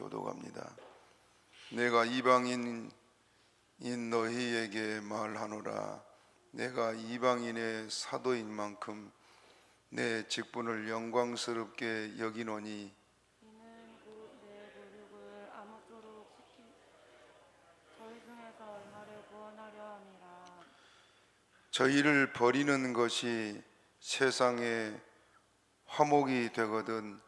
교독합니다. 내가 이방인인 너희에게 말하노라. 내가 이방인의 사도인 만큼 내 직분을 영광스럽게 여기노니 이는 내 노력을 아무쪼록 시키 저희 중에서 얼마를 구원하려 함이라. 저희를 버리는 것이 세상에 화목이 되거든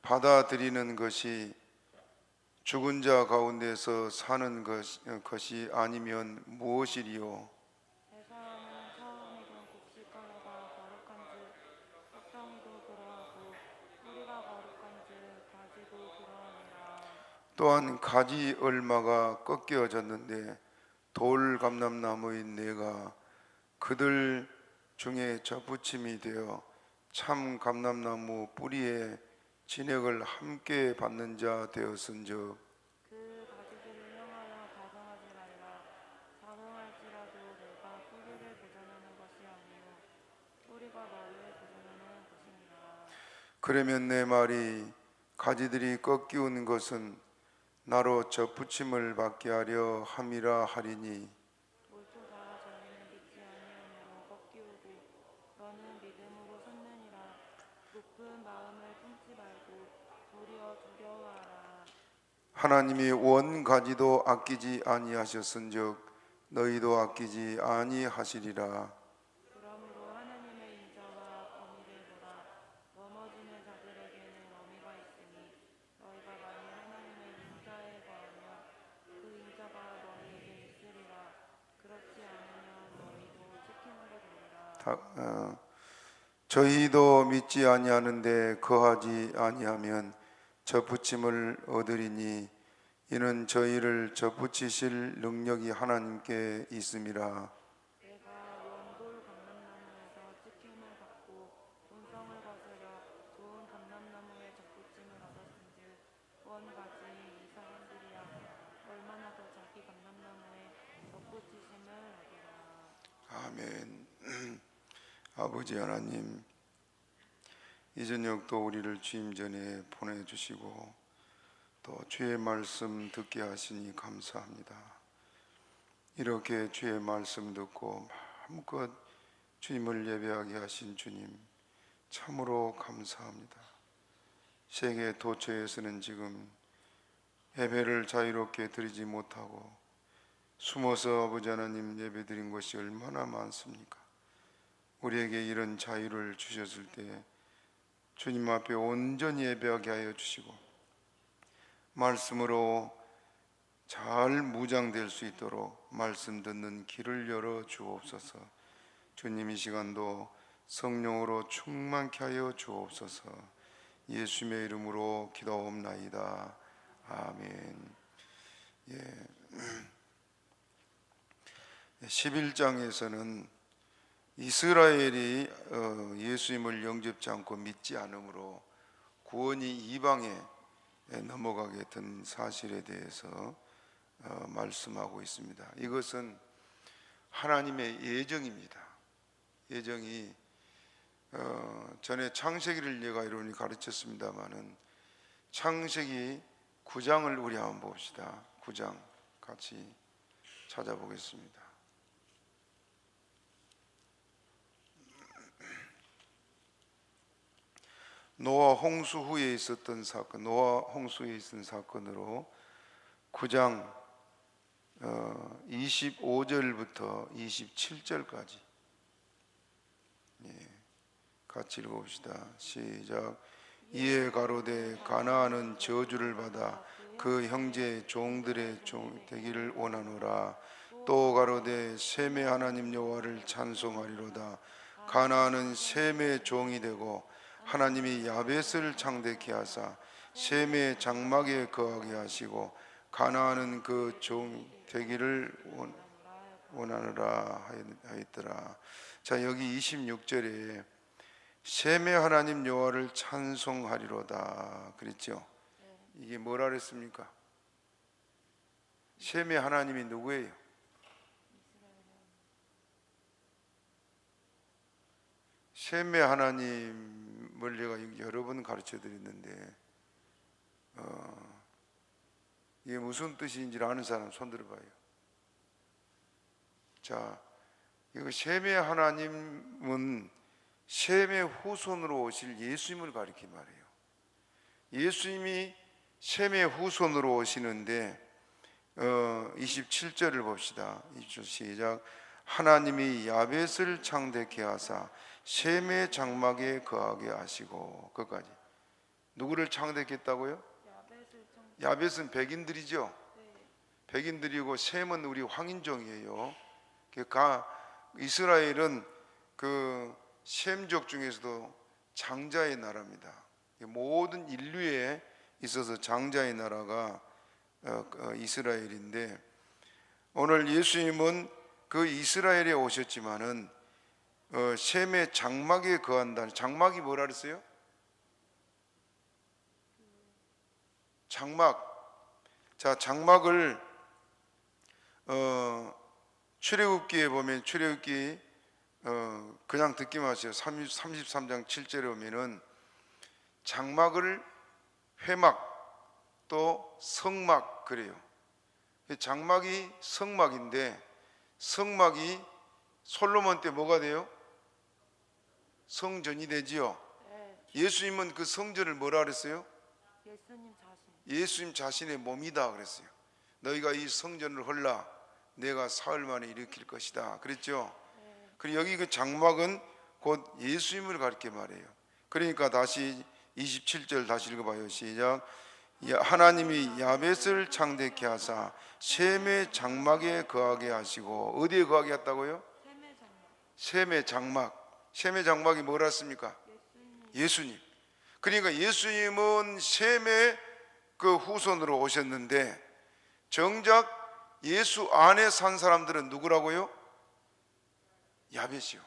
받아들이는 것이 죽은 자 가운데서 사는 것이 아니면 무엇이리요? 내 사람은 처음이든 곡식가루가 거룩한즉 떡덩이도 그러하고 뿌리가 거룩한즉 가지도 그러하니라. 또한 가지 얼마가 꺾여졌는데 돌 감람나무인 내가 그들 중에 접붙임이 되어 참 감람나무 뿌리에 진액을 함께 받는 자 되었은즉 그 가지들을 향하여 가공하지 말라. 가공할지라도 내가 뿌리를 보존하는 것이 아니요 뿌리가 너를 보존하는 것이니라. 그러면 내 말이 가지들이 꺾이운 것은 나로 접붙임을 받게 하려 함이라 하리니 옳도다. 저희는 믿지 아니하므로 꺾이우고 너는 믿음으로 섰느니라. 높은 마음을 품지 말고 도리어 두려워하라. 하나님이 원 가지도 아끼지 아니하셨은즉 너희도 아끼지 아니하시리라. 그러므로 하나님의 인자와 어미를 보라. 넘어지는 자들에게는 어미가 있으니 너희가 만일 하나님의 인자에 거하면 그 인자가 너희에게 있으리라. 그렇지 않으면 너희도 지키는 것 되리라. 저희도 믿지 아니하는데 거하지 아니하면 접붙임을 얻으리니 이는 저희를 접붙이실 능력이 하나님께 있음이라. 내가 원돌 감람나무에서 찍힘을 받고 본성을 거스려 좋은 감람나무에 접붙임을 얻었은즉 원 가지 이 사람들이야 얼마나 더 자기 감람나무에 접붙이심을 얻으라. 아멘. 아버지 하나님, 이 저녁도 우리를 주임 전에 보내주시고 또 주의 말씀 듣게 하시니 감사합니다. 이렇게 주의 말씀 듣고 마음껏 주님을 예배하게 하신 주님 참으로 감사합니다. 세계 도처에서는 지금 예배를 자유롭게 드리지 못하고 숨어서 아버지 하나님 예배 드린 것이 얼마나 많습니까? 우리에게 이런 자유를 주셨을 때 주님 앞에 온전히 예배하게 하여 주시고 말씀으로 잘 무장될 수 있도록 말씀 듣는 길을 열어 주옵소서. 주님 이 시간도 성령으로 충만케 하여 주옵소서. 예수님의 이름으로 기도옵나이다. 아멘. 11장에서는 이스라엘이 예수님을 영접지 않고 믿지 않으므로 구원이 이방에 넘어가게 된 사실에 대해서 말씀하고 있습니다. 이것은 하나님의 예정입니다. 예정이 전에 창세기를 제가 이론이 가르쳤습니다마는 창세기 9장을 우리 한번 봅시다. 9장 같이 찾아보겠습니다. 노아 홍수 후에 있었던 사건, 노아 홍수에 있었던 사건으로 9장 25절부터 27절까지 같이 읽어봅시다. 시작. 이에 가로되 가나안은 저주를 받아 그 형제 종들의 종 되기를 원하노라. 또 가로되 셈의 하나님 여호와를 찬송하리로다. 가나안은 셈의 종이 되고 하나님이 야벳을 창대케 하사 셈의 장막에 거하게 하시고 가나안은 그 종 되기를 원하노라 하였더라. 자, 여기 26절에 셈의 하나님 여호와를 찬송하리로다 그랬죠. 이게 뭐라 그랬습니까? 셈의 하나님이 누구예요? 셈의 하나님을 제가 여러 번 가르쳐 드렸는데 이게 무슨 뜻인지 아는 사람 손 들어봐요. 자, 이거 셈의 하나님은 셈의 후손으로 오실 예수님을 가리키 말해요. 예수님이 셈의 후손으로 오시는데 27절을 봅시다. 27절 시작. 하나님이 야벳을 창대케 하사 셈의 장막에 거하게 하시고. 그까지. 누구를 창대했다고요? 야벳은 백인들이죠. 백인들이고 셈은 우리 황인종이에요. 이스라엘은 그 셈족 중에서도 장자의 나라입니다. 모든 인류에 있어서 장자의 나라가 이스라엘인데, 오늘 예수님은 그 이스라엘에 오셨지만은 셈의 장막에 거한다. 장막이 뭐라 그랬어요? 장막. 자, 장막을 출애굽기에 보면, 출애굽기 그냥 듣기만 하세요. 33장 7절에 보면은 장막을 회막 또 성막 그래요. 장막이 성막인데, 성막이 솔로몬 때 뭐가 돼요? 성전이 되지요. 예수님은 그 성전을 뭐라 그랬어요? 예수님 자신의 몸이다 그랬어요. 너희가 이 성전을 헐라 내가 사흘 만에 일으킬 것이다 그랬죠. 그리고 여기 그 장막은 곧 예수님을 가리켜 말해요. 그러니까 다시 27절 다시 읽어봐요. 시작. 하나님이 야벳을 창대케 하사 셈의 장막에 거하게 하시고. 어디에 거하게 했다고요? 셈의 장막. 셈의 장막이 뭐라 했습니까? 예수님. 그러니까 예수님은 셈의 그 후손으로 오셨는데, 정작 예수 안에 산 사람들은 누구라고요? 야벳이요.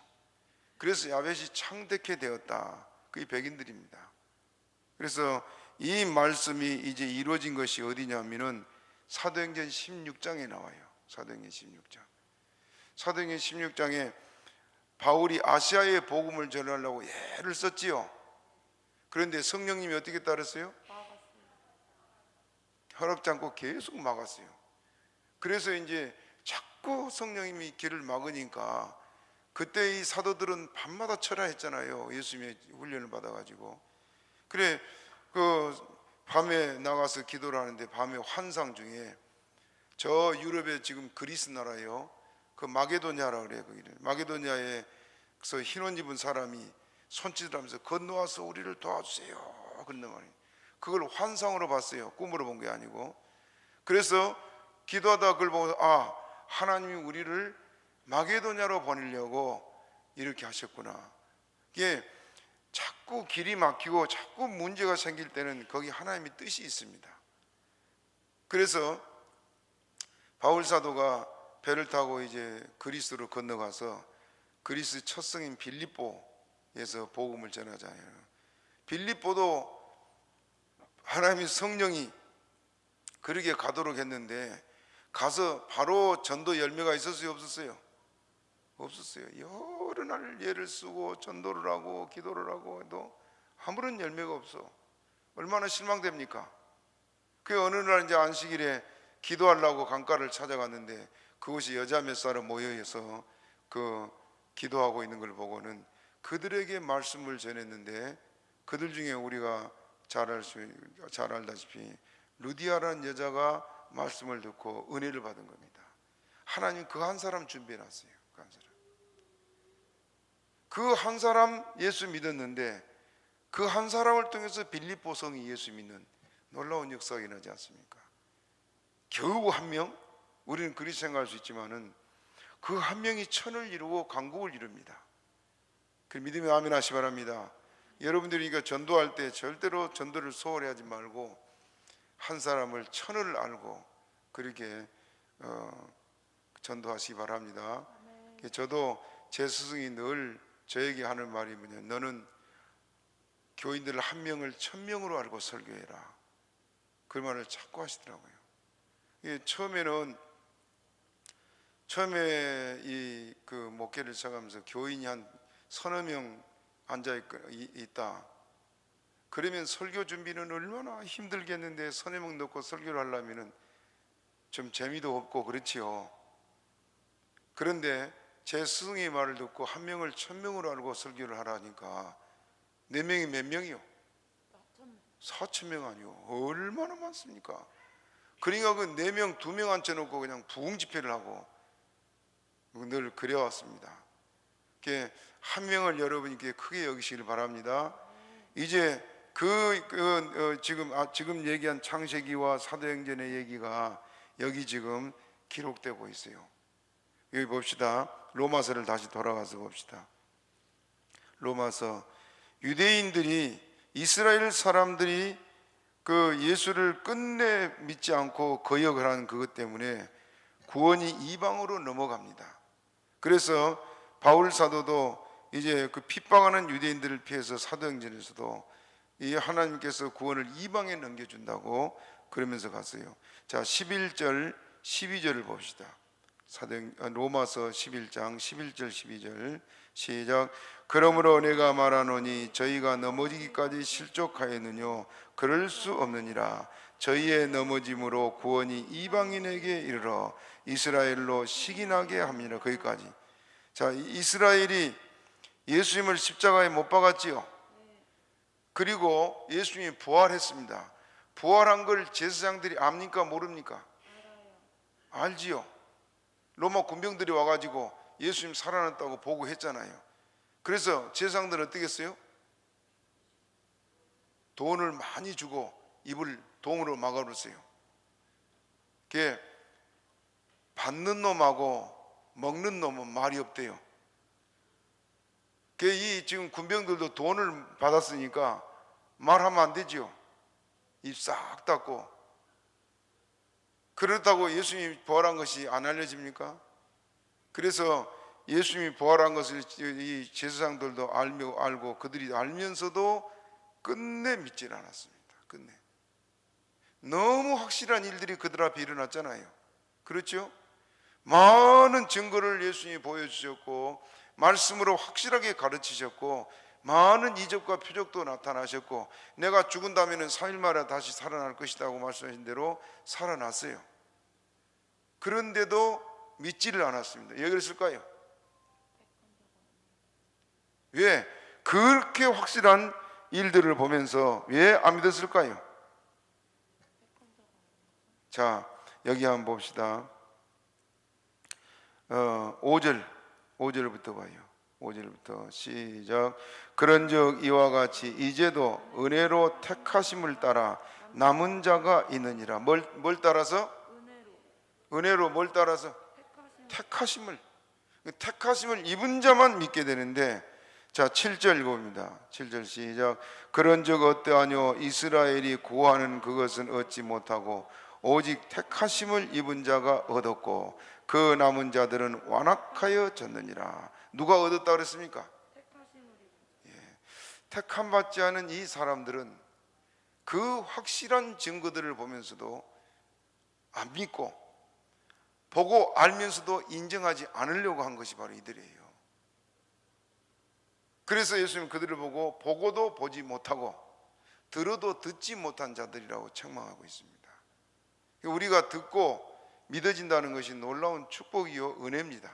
그래서 야벳이 창대케 되었다. 그게 백인들입니다. 그래서 이 말씀이 이제 이루어진 것이 어디냐면은 사도행전 16장에 나와요. 사도행전 16장. 사도행전 16장에 바울이 아시아의 복음을 전하려고 애를 썼지요. 그런데 성령님이 어떻게 따르세요? 허락지 않고 계속 막았어요. 그래서 이제 자꾸 성령님이 길을 막으니까, 그때 이 사도들은 밤마다 철야했잖아요. 예수님의 훈련을 받아가지고. 그래 그 밤에 나가서 기도를 하는데, 밤에 환상 중에 저 유럽에 지금 그리스 나라요, 그 마게도냐라 그래요. 거기를 마게도냐에서 흰옷 입은 사람이 손짓을 하면서 건너와서 우리를 도와주세요 그런단 말이에요. 그걸 환상으로 봤어요. 꿈으로 본 게 아니고. 그래서 기도하다 그걸 보고 하나님이 우리를 마게도냐로 보내려고 이렇게 하셨구나. 이게 자꾸 길이 막히고 자꾸 문제가 생길 때는 거기 하나님의 뜻이 있습니다. 그래서 바울 사도가 배를 타고 이제 그리스로 건너가서 그리스 첫 성인 빌립보에서 복음을 전하잖아요. 빌립보도 하나님의 성령이 그렇게 가도록 했는데, 가서 바로 전도 열매가 있었어요? 없었어요? 없었어요. 여러 날 예를 쓰고 전도를 하고 기도를 하고 해도 아무런 열매가 없어. 얼마나 실망됩니까? 그 어느 날 이제 안식일에 기도하려고 강가를 찾아갔는데, 그곳이 여자 몇 사람 모여서 그 기도하고 있는 걸 보고는 그들에게 말씀을 전했는데, 그들 중에 우리가 잘 알다시피 루디아라는 여자가 말씀을 듣고 은혜를 받은 겁니다. 하나님 그 한 사람 준비해놨어요. 그 한 사람 예수 믿었는데, 그 한 사람을 통해서 빌립보 성이 예수 믿는 놀라운 역사가 일어나지 않습니까? 겨우 한 명? 우리는 그리 생각할 수 있지만은 그 한 명이 천을 이루고 강국을 이룹니다. 그 믿음의 아멘 하시 바랍니다. 여러분들이 이거 전도할 때 절대로 전도를 소홀히 하지 말고 한 사람을 천을 알고 그렇게 전도하시기 바랍니다. 저도 제 스승이 늘 저에게 하는 말이 뭐냐면, 너는 교인들 한 명을 1000명으로 알고 설교해라. 그 말을 자꾸 하시더라고요. 처음에 이 그 목회를 시작하면서 교인이 한 서너 명 앉아 있다. 그러면 설교 준비는 얼마나 힘들겠는데, 선회목 넣고 설교를 하려면은 좀 재미도 없고 그렇지요. 그런데 제 스승의 말을 듣고 한 명을 1000명으로 알고 설교를 하라니까 4명이 몇 명이요? 4000명 아니요? 얼마나 많습니까? 그러니까 그 4명 2명 앉혀놓고 그냥 부흥 집회를 하고 늘 그래왔습니다. 한 명을 여러분이 크게 여기시길 바랍니다. 이제 지금 얘기한 창세기와 사도행전의 얘기가 여기 지금 기록되고 있어요. 여기 봅시다. 로마서를 다시 돌아가서 봅시다. 로마서, 유대인들이, 이스라엘 사람들이 그 예수를 끝내 믿지 않고 거역을 하는 그것 때문에 구원이 이방으로 넘어갑니다. 그래서 바울 사도도 이제 그 핍박하는 유대인들을 피해서 사도행전에서도 이 하나님께서 구원을 이방에 넘겨준다고 그러면서 갔어요. 자, 11절 12절을 봅시다. 로마서 11장 11절 12절 시작. 그러므로 내가 말하노니 저희가 넘어지기까지 실족하였느뇨? 그럴 수 없느니라. 저희의 넘어짐으로 구원이 이방인에게 이르러 이스라엘로 시기나게 합니다. 거기까지. 자, 이스라엘이 예수님을 십자가에 못 박았지요. 그리고 예수님이 부활했습니다. 부활한 걸 제사장들이 압니까 모릅니까? 알지요. 로마 군병들이 와가지고 예수님 살아났다고 보고했잖아요. 그래서 제사장들은 어떻게 했어요? 돈을 많이 주고 입을 동으로 막아버렸어요. 그게 받는 놈하고 먹는 놈은 말이 없대요. 이 지금 군병들도 돈을 받았으니까 말하면 안 되지요. 입 싹 닫고. 그렇다고 예수님이 부활한 것이 안 알려집니까? 그래서 예수님이 부활한 것을 이 제사장들도 알고 그들이 알면서도 끝내 믿질 않았습니다. 끝내. 너무 확실한 일들이 그들 앞에 일어났잖아요. 그렇죠? 많은 증거를 예수님이 보여주셨고 말씀으로 확실하게 가르치셨고 많은 이적과 표적도 나타나셨고 내가 죽은 다음에는 3일 만에 다시 살아날 것이라고 말씀하신 대로 살아났어요. 그런데도 믿지를 않았습니다. 왜 그랬을까요? 왜? 그렇게 확실한 일들을 보면서 왜 안 믿었을까요? 자, 여기 한번 봅시다. 5절부터 봐요. 5절부터 시작. 그런즉 이와 같이 이제도 은혜로 택하심을 따라 남은 자가 있느니라. 뭘 따라서? 은혜로 뭘 따라서? 택하심을 입은 자만 믿게 되는데, 자 7절 읽어봅니다. 7절 시작. 그런즉 어떠하뇨? 이스라엘이 구하는 그것은 얻지 못하고 오직 택하심을 입은 자가 얻었고 그 남은 자들은 완악하여 졌느니라. 누가 얻었다 그랬습니까? 택함 받지 않은 이 사람들은 그 확실한 증거들을 보면서도 안 믿고 보고 알면서도 인정하지 않으려고 한 것이 바로 이들이에요. 그래서 예수님은 그들을 보고도 보지 못하고 들어도 듣지 못한 자들이라고 책망하고 있습니다. 우리가 듣고 믿어진다는 것이 놀라운 축복이요 은혜입니다.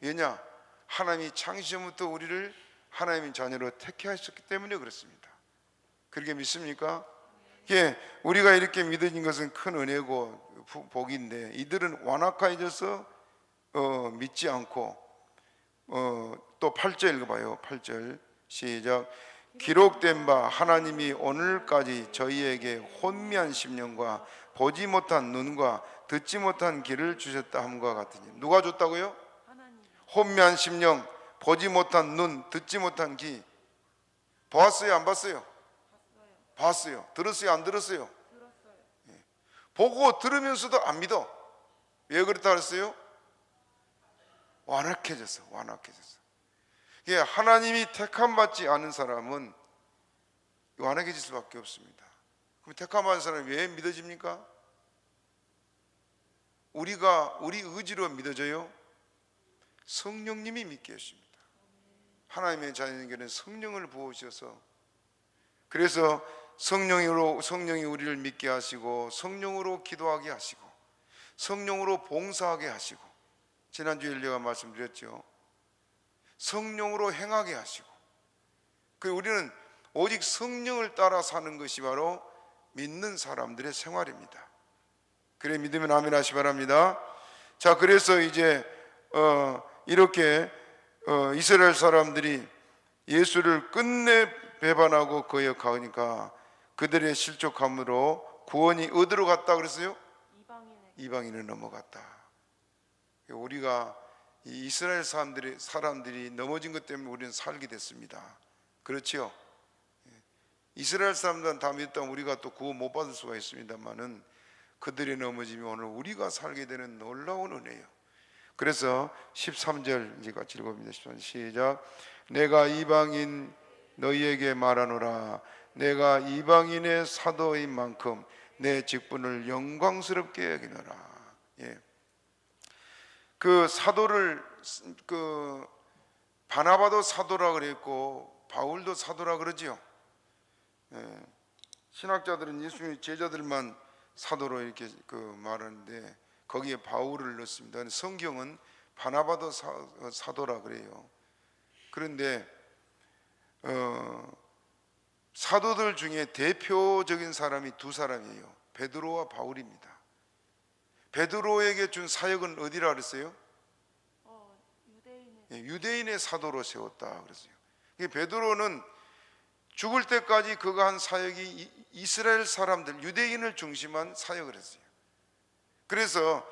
왜냐? 하나님이 창시부터 우리를 하나님의 자녀로 택하셨기 때문에 그렇습니다. 그렇게 믿습니까? 예, 우리가 이렇게 믿어진 것은 큰 은혜고 복인데 이들은 완악해져서 믿지 않고 또 8절 읽어봐요. 8절 시작. 기록된 바 하나님이 오늘까지 저희에게 혼미한 심령과 보지 못한 눈과 듣지 못한 귀를 주셨다 함과 같으니. 누가 줬다고요? 하나님. 혼미한 심령, 보지 못한 눈, 듣지 못한 귀. 보았어요? 안 봤어요? 봤어요. 들었어요? 안 들었어요? 들었어요. 보고 들으면서도 안 믿어. 왜 그렇다 그랬어요? 완악해졌어. 예, 하나님이 택함 받지 않은 사람은 완악해질 수밖에 없습니다. 그럼 택함 받은 사람이 왜 믿어집니까? 우리 의지로 믿어져요? 성령님이 믿게 하십니다. 하나님의 자녀에게는 성령을 부으셔서 그래서 성령이 우리를 믿게 하시고 성령으로 기도하게 하시고 성령으로 봉사하게 하시고, 지난주에 제가 말씀드렸죠. 성령으로 행하게 하시고, 그 우리는 오직 성령을 따라 사는 것이 바로 믿는 사람들의 생활입니다. 그래 믿으면 아멘 하시 바랍니다. 자, 그래서 이제 이렇게 이스라엘 사람들이 예수를 끝내 배반하고 거역하니까 그들의 실족함으로 구원이 어디로 갔다 그랬어요? 이방인을 넘어갔다. 우리가 이 이스라엘 사람들이 넘어진 것 때문에 우리는 살게 됐습니다. 그렇죠? 이스라엘 사람들은 다 믿었다면 우리가 또 구원 못 받을 수가 있습니다만은 그들의 넘어짐이 오늘 우리가 살게 되는 놀라운 은혜예요. 그래서 13절 이제 같이 읽어봅니다. 13절 시작. 내가 이방인 너희에게 말하노라. 내가 이방인의 사도인 만큼 내 직분을 영광스럽게 여기노라. 예. 그 사도를 바나바도 사도라 그랬고 바울도 사도라 그러지요. 예. 신학자들은 예수님의 제자들만 사도로 이렇게 말하는데 거기에 바울을 넣습니다. 성경은 바나바도 사도라 그래요. 그런데 사도들 중에 대표적인 사람이 두 사람이에요. 베드로와 바울입니다. 베드로에게 준 사역은 어디라 그랬어요? 유대인의 사도로 세웠다 그랬어요. 베드로는 죽을 때까지 그가 한 사역이 이스라엘 사람들, 유대인을 중심한 사역을 했어요. 그래서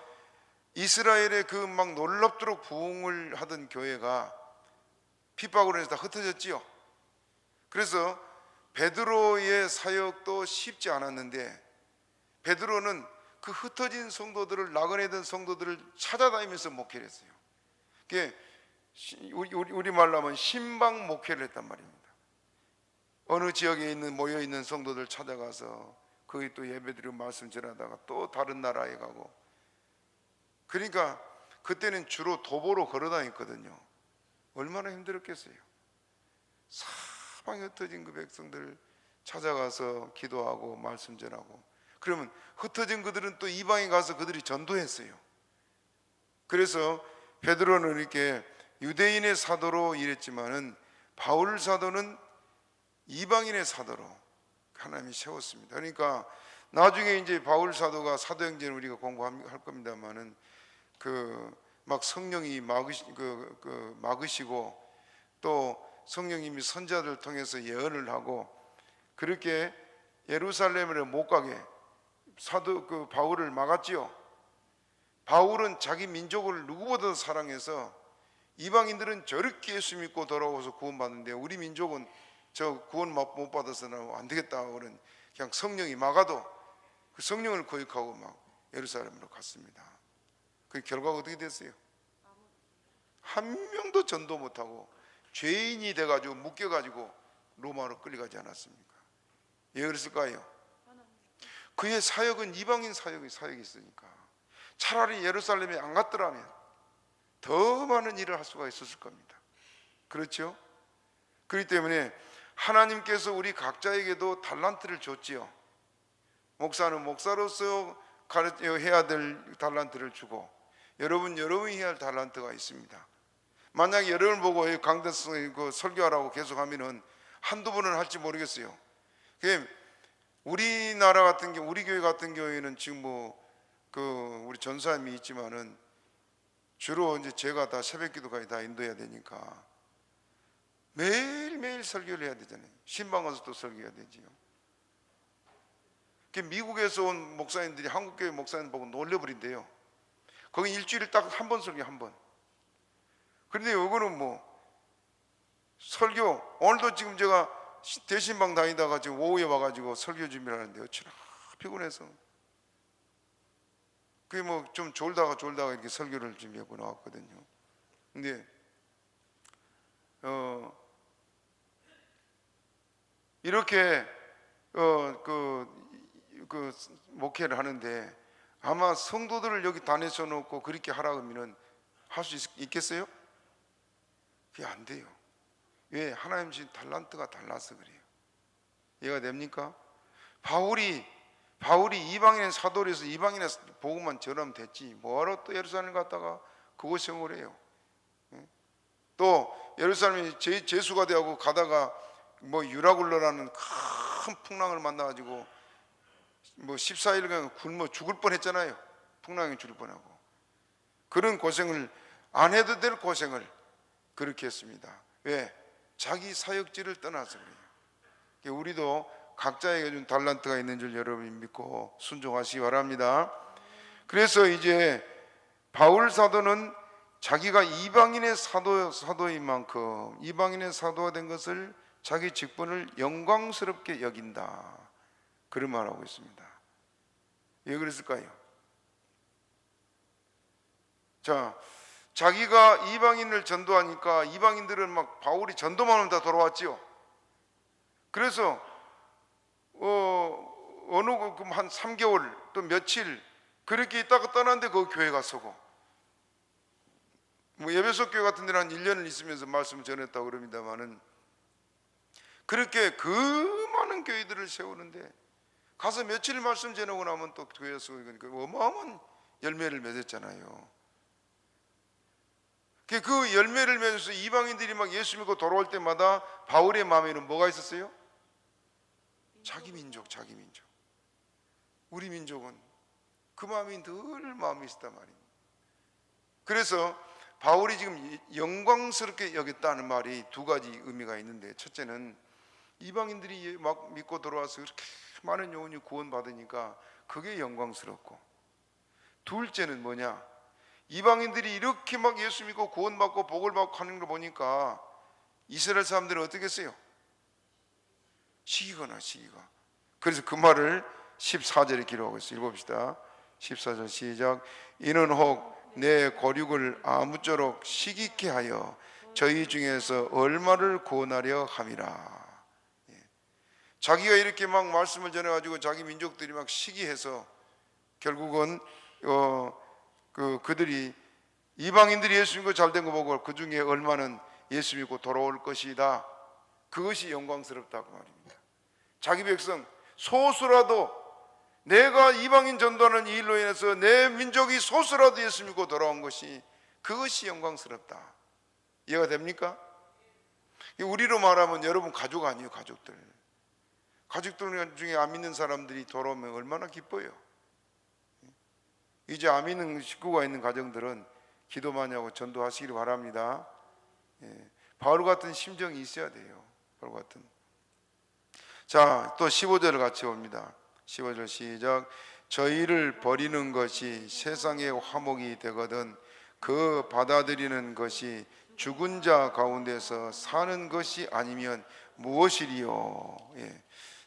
이스라엘의 그 막 놀랍도록 부흥을 하던 교회가 핍박으로 해서 다 흩어졌지요. 그래서 베드로의 사역도 쉽지 않았는데 베드로는 그 흩어진 성도들을, 나그네던 성도들을 찾아다니면서 목회를 했어요. 그게 우리말로 하면 신방 목회를 했단 말입니다. 어느 지역에 모여 있는 성도들 찾아가서 거기 또 예배드리고 말씀 전하다가 또 다른 나라에 가고, 그러니까 그때는 주로 도보로 걸어 다녔거든요. 얼마나 힘들었겠어요. 사방에 흩어진 그 백성들 찾아가서 기도하고 말씀 전하고, 그러면 흩어진 그들은 또 이방에 가서 그들이 전도했어요. 그래서 베드로는 이렇게 유대인의 사도로 일했지만은 바울 사도는 이방인의 사도로 하나님이 세웠습니다. 그러니까 나중에 이제 바울 사도가 사도행전을 우리가 공부할 겁니다만은 막 성령이 막으시고 또 성령님이 선자들을 통해서 예언을 하고, 그렇게 예루살렘을 못 가게 사도 바울을 막았지요. 바울은 자기 민족을 누구보다 사랑해서 이방인들은 저렇게 예수 믿고 돌아오서 구원받는데 우리 민족은 저 구원 못 받아서는 안 되겠다. 그런 그냥 성령이 막아도 그 성령을 거역하고 막 예루살렘으로 갔습니다. 그 결과가 어떻게 됐어요? 한 명도 전도 못하고 죄인이 돼가지고 묶여가지고 로마로 끌려가지 않았습니까? 왜 그랬을까요? 그의 사역은 이방인 사역이 있으니까. 차라리 예루살렘에 안 갔더라면 더 많은 일을 할 수가 있었을 겁니다. 그렇죠? 그렇기 때문에 하나님께서 우리 각자에게도 달란트를 줬지요. 목사는 목사로서 해야 될 달란트를 주고, 여러분이 해야 할 달란트가 있습니다. 만약에 여러분을 보고 강대성 설교하라고 계속 하면은 한두 번은 할지 모르겠어요. 우리나라 같은 경우, 우리 교회 같은 경우에는 지금 우리 전사님이 있지만은 주로 이제 제가 다 새벽 기도까지 다 인도해야 되니까 매일매일 설교를 해야 되잖아요. 신방 가서 또 설교해야 되지요. 미국에서 온 목사님들이 한국교회 목사님 보고 놀려버린대요. 거기 일주일에 딱 한 번 설교, 한 번. 그런데 이거는 설교, 오늘도 지금 제가 대신방 다니다가 지금 오후에 와가지고 설교 준비를 하는데 어찌나 피곤해서 그게 좀 졸다가 이렇게 설교를 준비하고 나왔거든요. 근데 이렇게 목회를 하는데 아마 성도들을 여기 다내서 놓고 그렇게 하라 그러면 할 수 있겠어요? 그게 안 돼요. 왜? 하나님 주신 달란트가 달라서 그래요. 이해가 됩니까? 바울이 이방인의 사도를 해서 이방인의 복음만 전하면 됐지 뭐하러 또 예루살렘 갔다가 그곳 생활을 해요. 또 예루살렘이 제수가 되고 가다가 뭐 유라굴로라는 큰 풍랑을 만나가지고 뭐 14일간 굶어 죽을 뻔했잖아요. 풍랑에 죽을 뻔하고. 그런 고생을 안 해도 될 고생을 그렇게 했습니다. 왜? 자기 사역지를 떠나서 그래요. 우리도 각자에게 준 달란트가 있는 줄 여러분이 믿고 순종하시기 바랍니다. 그래서 이제 바울 사도는 자기가 이방인의 사도인 만큼 이방인의 사도가 된 것을 자기 직분을 영광스럽게 여긴다, 그런 말을 하고 있습니다. 왜 그랬을까요? 자, 자기가 이방인을 전도하니까 이방인들은 막 바울이 전도만 하면 다 돌아왔지요. 그래서 어느 한 3개월 또 며칠 그렇게 있다가 떠났는데 그 교회가 서고, 뭐 에베소 교회 같은 데는 한 1년을 있으면서 말씀을 전했다고 그럽니다만은, 그렇게 그 많은 교회들을 세우는데 가서 며칠 말씀 전하고 나면 또 교회가 서고, 그러니까 어마어마한 열매를 맺었잖아요. 그 열매를 맺어서 이방인들이 막 예수 믿고 돌아올 때마다 바울의 마음에는 뭐가 있었어요? 자기 민족. 우리 민족은 그 마음이 늘 마음이 있었단 말입니다. 그래서 바울이 지금 영광스럽게 여겼다는 말이 두 가지 의미가 있는데, 첫째는 이방인들이 막 믿고 돌아와서 그렇게 많은 영혼이 구원받으니까 그게 영광스럽고, 둘째는 뭐냐, 이방인들이 이렇게 막 예수 믿고 구원받고 복을 받고 하는 걸 보니까 이스라엘 사람들은 어떻게 했어요? 시기가. 그래서 그 말을 14절에 기록하고 있어요. 읽어봅시다. 14절 시작. 이는 혹 내 거륙을 아무쪼록 시기케 하여 저희 중에서 얼마를 구원하려 함이라. 자기가 이렇게 막 말씀을 전해가지고 자기 민족들이 막 시기해서 결국은 그들이 이방인들이 예수 믿고 잘된 거 보고 그 중에 얼마는 예수 믿고 돌아올 것이다, 그것이 영광스럽다고 말입니다. 자기 백성 소수라도, 내가 이방인 전도하는 이 일로 인해서 내 민족이 소수라도 예수 믿고 돌아온 것이, 그것이 영광스럽다. 이해가 됩니까? 우리로 말하면 여러분 가족 아니에요. 가족들 중에 안 믿는 사람들이 돌아오면 얼마나 기뻐요. 이제 안 믿는 식구가 있는 가정들은 기도 많이 하고 전도하시기를 바랍니다. 바울 같은 심정이 있어야 돼요. 바울 같은. 자, 또 15절을 같이 봅니다. 15절 시작. 저희를 버리는 것이 세상의 화목이 되거든 그 받아들이는 것이 죽은 자 가운데서 사는 것이 아니면 무엇이리요.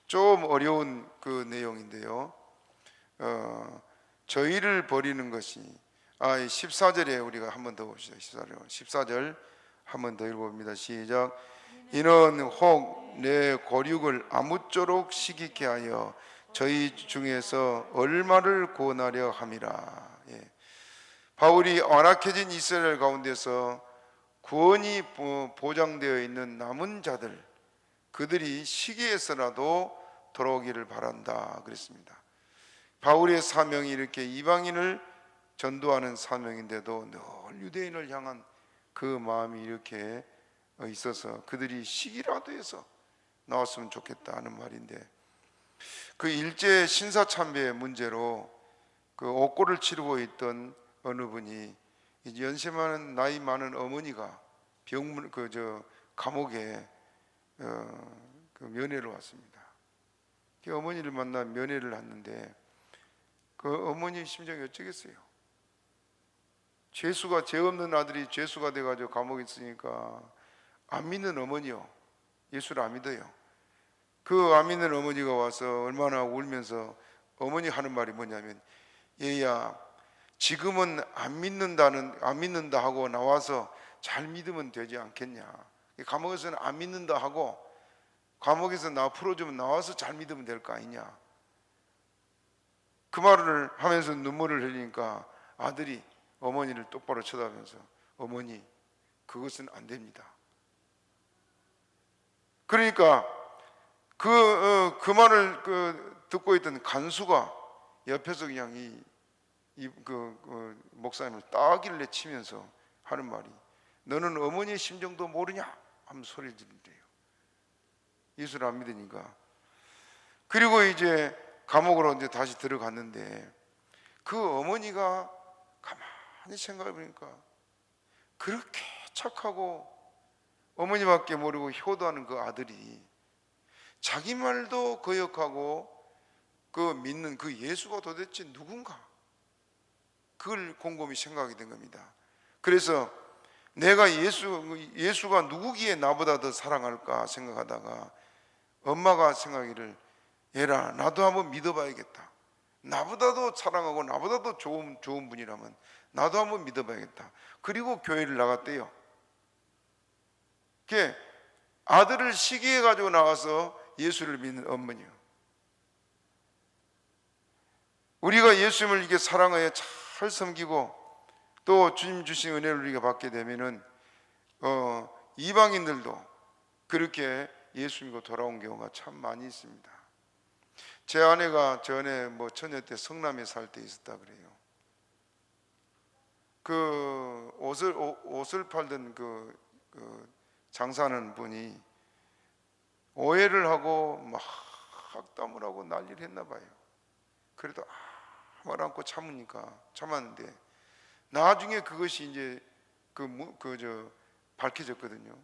좀 어려운 그 내용인데요. 저희를 버리는 것이, 14절에 우리가 한 번 더 봅시다. 14절 한 번 더 읽어봅니다. 시작. 이는 혹 내 거륙을 아무쪼록 시기케 하여 저희 중에서 얼마를 구원하려 함이라. 바울이 완악해진 이스라엘 가운데서 구원이 보장되어 있는 남은 자들, 그들이 시기해서라도 돌아오기를 바란다 그랬습니다. 바울의 사명이 이렇게 이방인을 전도하는 사명인데도 늘 유대인을 향한 그 마음이 이렇게 있어서 그들이 시기라도 해서 나왔으면 좋겠다는 말인데, 그 일제 신사참배의 문제로 그 옥고를 치르고 있던 어느 분이 이제 연세 많은 나이 많은 어머니가 감옥에 그 면회를 왔습니다. 그 어머니를 만나 면회를 했는데 그 어머니 심정이 어쩌겠어요. 죄 없는 아들이 죄수가 돼가지고 감옥에 있으니까 안 믿는 어머니요, 예수를 안 믿어요. 그 안 믿는 어머니가 와서 얼마나 울면서 어머니 하는 말이 뭐냐면, 얘야 지금은 안 믿는다 하고 나와서 잘 믿으면 되지 않겠냐. 감옥에서는 안 믿는다 하고 감옥에서 나 풀어주면 나와서 잘 믿으면 될 거 아니냐. 그 말을 하면서 눈물을 흘리니까 아들이 어머니를 똑바로 쳐다보면서, 어머니 그것은 안 됩니다. 그러니까 그 말을 듣고 있던 간수가 옆에서 그냥 목사님을 따귀를 내치면서 하는 말이, 너는 어머니의 심정도 모르냐 하면 소리를 지른대요. 예수를 안 믿으니까. 그리고 이제 감옥으로 이제 다시 들어갔는데, 그 어머니가 가만히 생각해 보니까 그렇게 착하고 어머니밖에 모르고 효도하는 그 아들이 자기 말도 거역하고 그 믿는 그 예수가 도대체 누군가, 그걸 곰곰이 생각이 된 겁니다. 그래서 내가 예수가 누구기에 나보다 더 사랑할까 생각하다가 엄마가 생각하기를, 얘라 나도 한번 믿어봐야겠다. 나보다도 사랑하고 나보다도 좋은 분이라면 나도 한번 믿어봐야겠다. 그리고 교회를 나갔대요. 그게 아들을 시기해 가지고 나가서 예수를 믿는 어머니요. 우리가 예수님을 이게 사랑하여 잘 섬기고 또 주님 주신 은혜를 우리가 받게 되면은 이방인들도 그렇게 예수 믿고 돌아온 경우가 참 많이 있습니다. 제 아내가 전에 처녀 때 성남에 살 때 있었다 그래요. 그 옷을 팔던 그 장사하는 분이 오해를 하고 막 학담을 하고 난리를 했나 봐요. 그래도 아무 말 않고 참았는데 나중에 그것이 이제 밝혀졌거든요.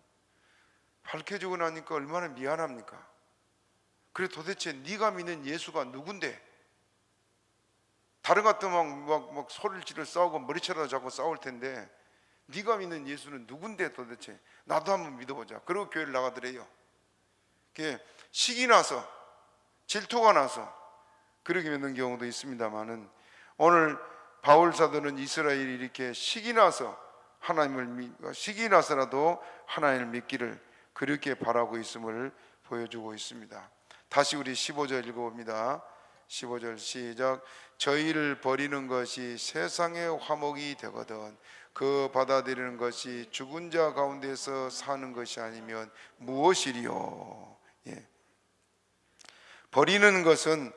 밝혀지고 나니까 얼마나 미안합니까? 그래 도대체 네가 믿는 예수가 누군데? 다른 것 같으면 막 소리를 지르 싸우고 머리채라도 잡고 싸울 텐데, 네가 믿는 예수는 누군데 도대체? 나도 한번 믿어보자. 그리고 교회를 나가더래요. 그게 식이 나서, 질투가 나서 그렇게 믿는 경우도 있습니다만은, 오늘 바울 사도는 이스라엘이 이렇게 식이 나서라도 하나님을 믿기를 그렇게 바라고 있음을 보여주고 있습니다. 다시 우리 15절 읽어봅니다. 15절 시작. 저희를 버리는 것이 세상의 화목이 되거든 그 받아들이는 것이 죽은 자 가운데서 사는 것이 아니면 무엇이리요? 버리는 것은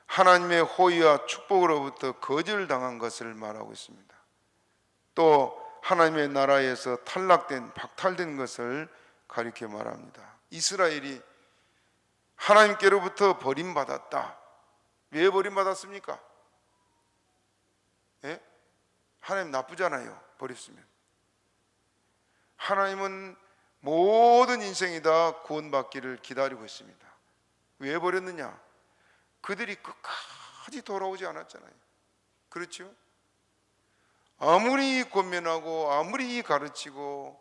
하나님의 호의와 축복으로부터 거절당한 것을 말하고 있습니다. 또 하나님의 나라에서 박탈된 것을 가리켜 말합니다. 이스라엘이 하나님께로부터 버림받았다. 왜 버림받았습니까? 하나님 나쁘잖아요. 버렸으면. 하나님은 모든 인생이 다 구원받기를 기다리고 있습니다. 왜 버렸느냐? 그들이 끝까지 돌아오지 않았잖아요. 그렇죠? 아무리 권면하고 아무리 가르치고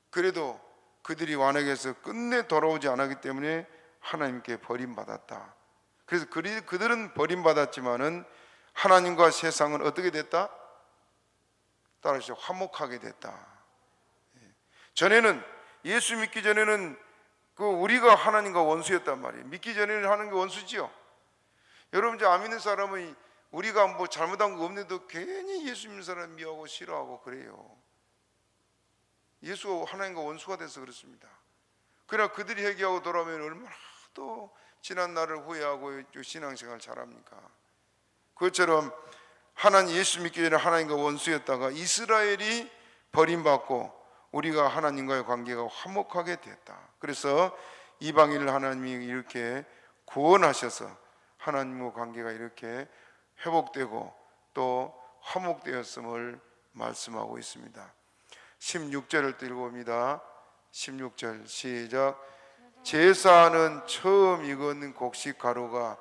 그래도 그들이 완악해서 끝내 돌아오지 않았기 때문에 하나님께 버림받았다. 그래서 그들은 버림받았지만은 하나님과 세상은 어떻게 됐다? 따라서 화목하게 됐다. 전에는, 예수 믿기 전에는 우리가 하나님과 원수였단 말이에요. 믿기 전에는 하나님과 원수지요. 여러분, 안 믿는 사람은 우리가 잘못한 거 없는데도 괜히 예수 믿는 사람 미워하고 싫어하고 그래요. 예수가 하나님과 원수가 돼서 그렇습니다. 그러나 그들이 회개하고 돌아오면 얼마나 또 지난 날을 후회하고 신앙생활 잘합니까? 그것처럼 예수 믿기 전에 하나님과 원수였다가 이스라엘이 버림받고 우리가 하나님과의 관계가 화목하게 됐다. 그래서 이방인을 하나님이 이렇게 구원하셔서 하나님과 관계가 이렇게 회복되고 또 화목되었음을 말씀하고 있습니다. 16절을 또 읽어봅니다. 16절 시작. 제사는 처음 익은 곡식 가루가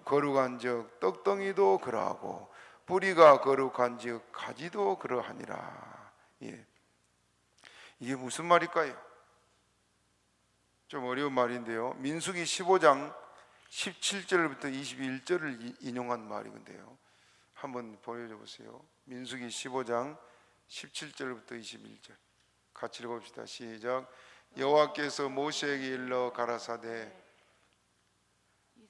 거룩한 즉 떡덩이도 그러하고 뿌리가 거룩한 즉 가지도 그러하니라. 이게 무슨 말일까요? 좀 어려운 말인데요. 민수기 15장 17절부터 21절을 인용한 말인데요. 한번 보여줘 보세요. 민수기 15장 17절부터 21절 같이 읽어봅시다. 시작. 여호와께서 모세에게 일러 가라사대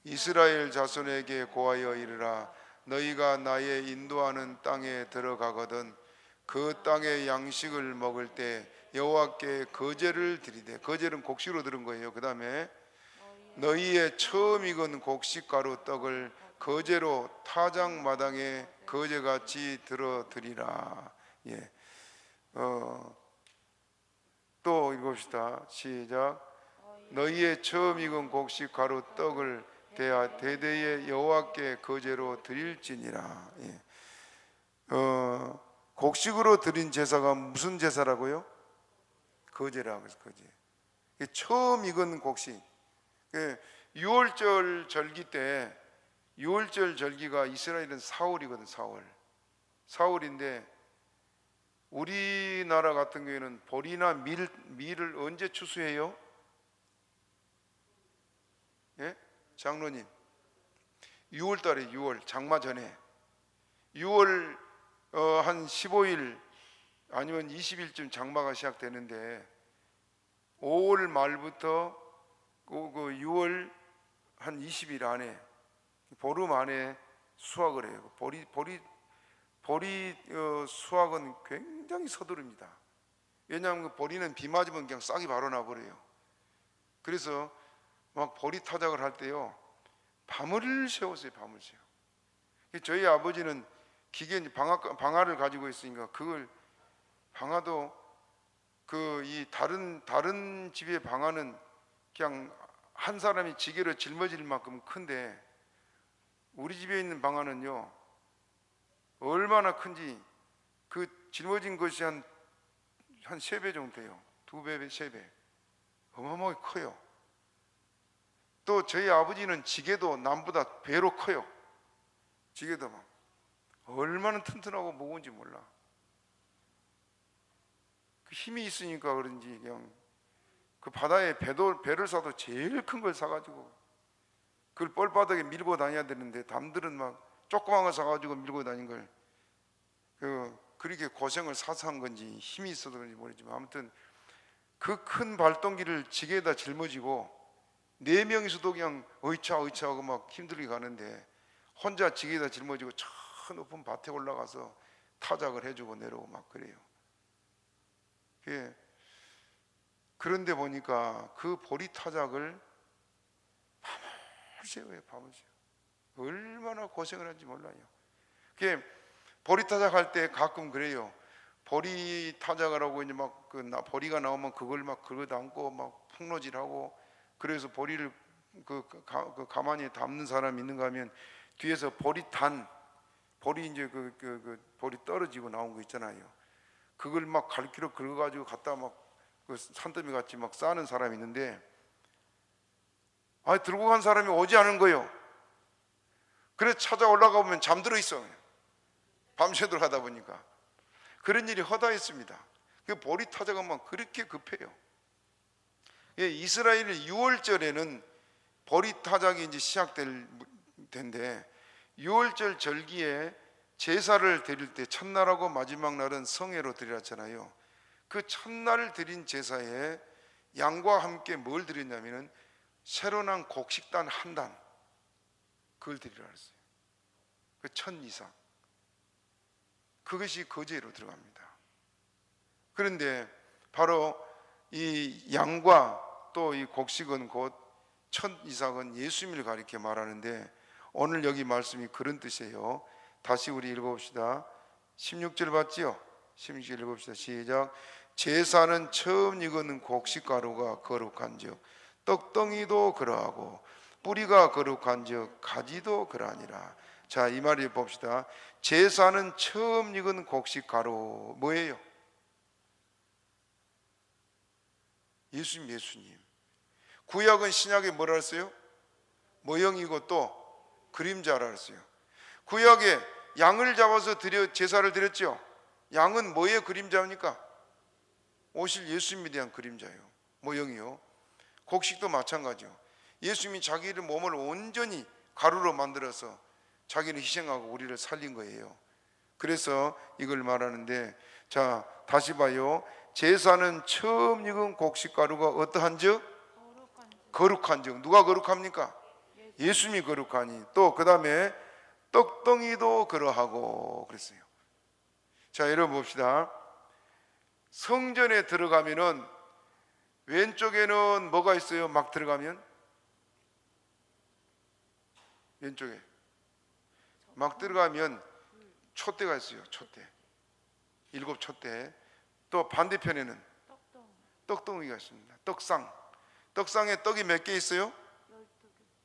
이스라엘 자손에게 고하여 이르라. 너희가 나의 인도하는 땅에 들어가거든 그 땅의 양식을 먹을 때 여호와께 거제를 드리되, 거제는 곡식으로 들은 거예요. 그 다음에 너희의 처음 익은 곡식가루 떡을 거제로 타작마당에 거제같이 들어드리라. 예. 또 읽읍시다. 시작. 너희의 처음 익은 곡식가루 떡을 대대의 여호와께 거제로 드릴지니라. 예. 곡식으로 드린 제사가 무슨 제사라고요? 거제라. 그래서 거제. 처음 익은 곡식. 6월절 절기 때, 6월절 절기가 이스라엘은 4월이거든. 4월인데 우리나라 같은 경우에는 보리나 밀을 언제 추수해요? 예? 장로님, 6월 달에, 6월 장마 전에 6월 한 15일 아니면 20일쯤 장마가 시작되는데 5월 말부터 그 6월 한 20일 안에, 보름 안에 수확을 해요. 보리 수확은 굉장히 서두릅니다. 왜냐하면 그 보리는 비 맞으면 그냥 싹이 바로 나버려요. 그래서 막 보리 타작을 할 때요, 밤을 새웠어요. 밤을 새워. 저희 아버지는 기계 방아를 가지고 있으니까 그걸 방아도 이 다른 집의 방아는 그냥 한 사람이 지게로 짊어질 만큼 큰데 우리 집에 있는 방아는요 얼마나 큰지 그 짊어진 것이 한 3배 정도 돼요. 2배, 3배. 어마어마하게 커요. 또 저희 아버지는 지게도 남보다 배로 커요. 지게도 막 얼마나 튼튼하고 무거운지 몰라. 그 힘이 있으니까 그런지 그냥 그 바다에 배를 사도 제일 큰 걸 사가지고 그걸 뻘바닥에 밀고 다녀야 되는데 남들은 막 조그만 거 사가지고 밀고 다닌 걸 그렇게 고생을 사서 한 건지 힘이 있어서 그런지 모르지만 아무튼 그 큰 발동기를 지게에다 짊어지고 4명이서도 그냥 의차 하고 막 힘들게 가는데 혼자 지게에다 짊어지고 저 높은 밭에 올라가서 타작을 해주고 내려오고 막 그래요. 그런데 보니까 그 보리 타작을 밤을 새워요. 밤을 새워. 얼마나 고생을 하는지 몰라요. 보리 타작할 때 가끔 그래요. 보리 타작을 하고 이제 막 보리가 나오면 그걸 막 긁어 담고 막 풍노질하고, 그래서 보리를 가만히 담는 사람이 있는가 하면 뒤에서 보리 이제 보리 떨어지고 나온 거 있잖아요. 그걸 막 갈기로 긁어가지고 갖다 막 산더미 같이 막 싸는 사람이 있는데, 들고 간 사람이 오지 않은 거예요. 그래서 찾아 올라가 보면 잠들어 있어. 밤새도록 하다 보니까 그런 일이 허다했습니다. 그 보리 타작은 그렇게 급해요. 이스라엘의 6월절에는 보리 타작이 이제 시작될 텐데, 6월절 절기에 제사를 드릴 때 첫날하고 마지막 날은 성회로 드리라잖아요. 그 첫날 드린 제사에 양과 함께 뭘 드렸냐면은 새로 난 곡식단 한 단, 그걸 드리라 했어요. 그 1,000 이상. 그것이 거제로 들어갑니다. 그런데 바로 이 양과 또 이 곡식은 곧 1,000 이상은 예수님을 가리켜 말하는데, 오늘 여기 말씀이 그런 뜻이에요. 다시 우리 읽어봅시다. 16절 봤지요? 16절 읽어봅시다. 시작. 제사는 처음 익은 곡식가루가 거룩한즉 떡덩이도 그러하고 뿌리가 거룩한즉 가지도 그러하니라. 자, 이 말을 봅시다. 제사는 처음 익은 곡식가루 뭐예요? 예수님. 구약은 신약에 뭐라 했어요? 모형이고 또 그림자라 했어요. 구약에 양을 잡아서 제사를 드렸죠. 양은 뭐의 그림자입니까? 오실 예수님에 대한 그림자예요. 모형이요. 곡식도 마찬가지요. 예수님이 자기의 몸을 온전히 가루로 만들어서 자기는 희생하고 우리를 살린 거예요. 그래서 이걸 말하는데, 자, 다시 봐요. 제사는 처음 익은 곡식가루가 어떠한즉? 거룩한즉. 누가 거룩합니까? 예수님이 거룩하니. 또 그 다음에 떡덩이도 그러하고 그랬어요. 자, 여러분 봅시다. 성전에 들어가면은 왼쪽에는 뭐가 있어요? 막 들어가면 왼쪽에 막 들어가면 촛대가 있어요. 촛대. 7 촛대. 또 반대편에는 떡동 떡덩이가 있습니다. 떡상. 떡상에 떡이 몇 개 있어요?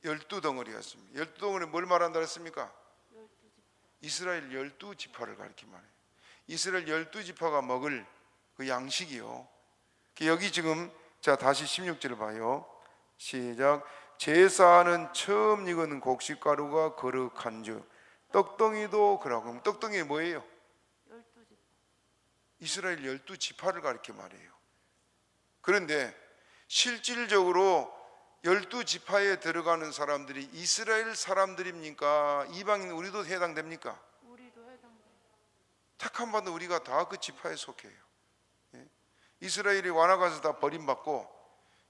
12개 12덩어리가 있습니다. 12덩어리 뭘 말한다 했습니까? 12집 이스라엘 12지파를 가리키만 해요. 이스라엘 12지파가 먹을 그 양식이요. 여기 지금 자 다시 16절 봐요. 시작. 제사는 처음 익은 곡식가루가 거룩한즉 떡덩이도 그러고. 그럼 떡덩이 뭐예요? 12집 이스라엘 12지파를 가리켜 말해요. 그런데 실질적으로 12지파에 들어가는 사람들이 이스라엘 사람들입니까? 이방인 우리도 해당됩니까? 우리도 해당돼 택함 받은 우리가 다 그 지파에 속해요. 예? 이스라엘이 완화가서 다 버림받고